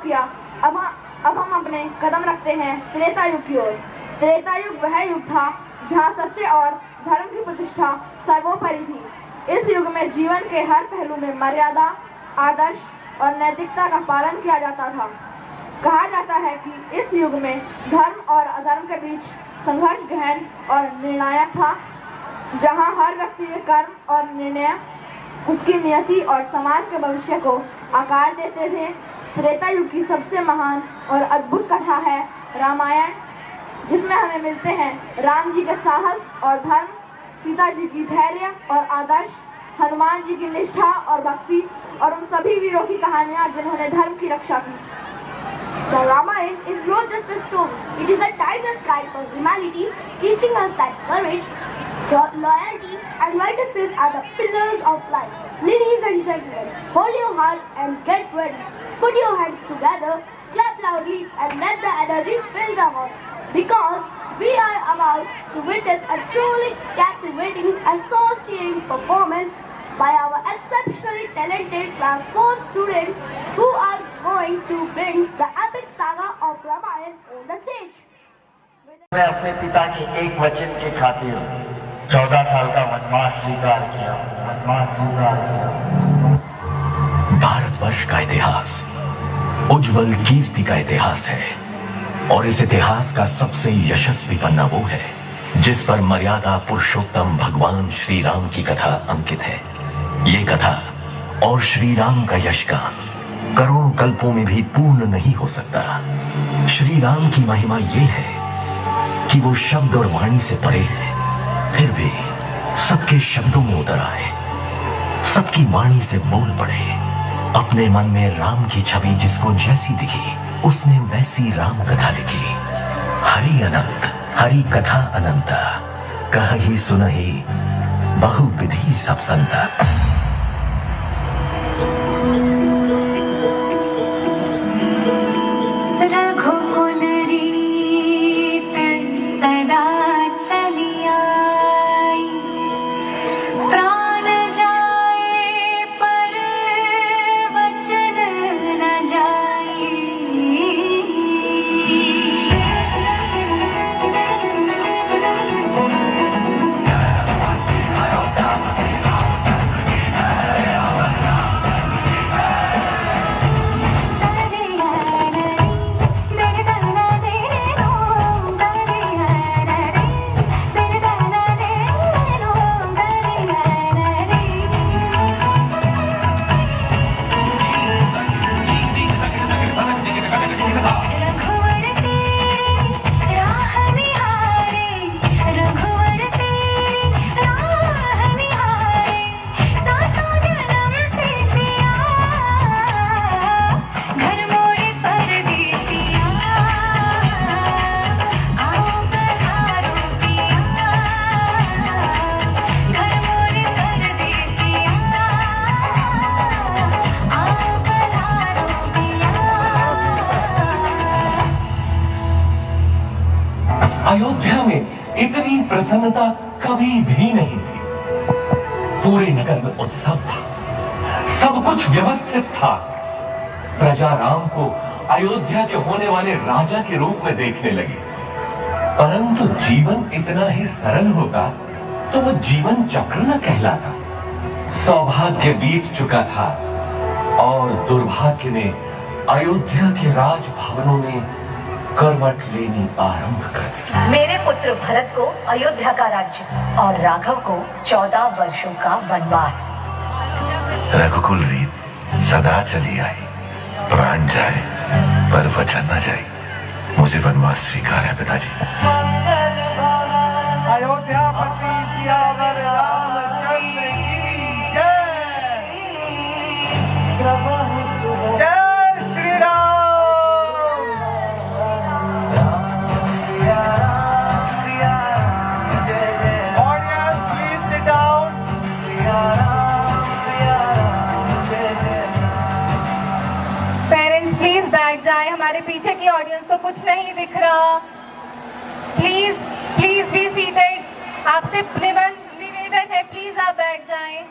किया, अब हम अपने कदम रखते हैं त्रेता युग की ओर। त्रेता युग वह युग था जहाँ सत्य और धर्म की प्रतिष्ठा सर्वोपरि थी। इस युग में जीवन के हर पहलू में मर्यादा, आदर्श और नैतिकता का पालन किया जाता था। कहा जाता है कि इस युग में धर्म और अधर्म के बीच संघर्ष गहन और निर्णायक था, जहाँ हर व्यक्ति के कर्म और निर्णय उसकी नियति और समाज के भविष्य को आकार देते थे। त्रेता युग की सबसे महान और अद्भुत कथा है रामायण, जिसमें हमें मिलते हैं राम जी के साहस और धर्म, सीता जी की धैर्य और आदर्श, हनुमान जी की निष्ठा और भक्ति और उन सभी वीरों की कहानियां जिन्होंने धर्म की रक्षा की। The Ramayana is not just a story, it is a timeless guide for humanity, teaching us that courage, loyalty and righteousness are the pillars of life. Ladies and gentlemen, hold your hearts and get ready. Put your hands together, clap loudly and let the energy fill the hall. Because we are about to witness a truly captivating and soul-cheering performance by our exceptionally talented class 4 students who are going to bring the epic saga of Ramayana on the stage. मैं अपने पिता के एक वचन के खातिर 14 साल का वनवास स्वीकार किया। भारतवर्ष का इतिहास उज्जवल कीर्ति का इतिहास है और इस इतिहास का सबसे यशस्वी पन्ना वो है जिस पर मर्यादा पुरुषोत्तम भगवान श्री राम की कथा अंकित है। ये कथा और श्री राम का यशगान करोड़ों कल्पों में भी पूर्ण नहीं हो सकता। श्री राम की महिमा ये है कि वो शब्द और वाणी से परे है, फिर भी सबके शब्दों में उतर आए, सबकी वाणी से बोल पड़े। अपने मन में राम की छवि जिसको जैसी दिखी उसने वैसी राम कथा लिखी। हरि अनंत हरि कथा अनंता, कहहि सुनहि बहु विधि सब संता। अयोध्या में इतनी प्रसन्नता कभी भी नहीं थी। पूरे नगर में उत्सव था, सब कुछ व्यवस्थित था। प्रजा राम को अयोध्या के होने वाले राजा के रूप में देखने लगी। परंतु जीवन इतना ही सरल होता तो वो जीवन चक्र न कहलाता। सौभाग्य बीत चुका था और दुर्भाग्य ने अयोध्या के राजभवनों में करवट लेनी आरंभ कर दी। मेरे पुत्र भरत को अयोध्या का राज्य और राघव को 14 वर्षों का वनवास। रघुकुल रीत सदा चली आई, प्राण जाए पर वचन न जाए। मुझे वनवास स्वीकार है पिताजी। अयोध्या पति सियावर रामचंद्र की जय। जय श्री राम। पेरेंट्स प्लीज बैठ जाएं, हमारे पीछे की ऑडियंस को कुछ नहीं दिख रहा। Please be seated. आपसे निवेदन है, प्लीज आप बैठ जाएं।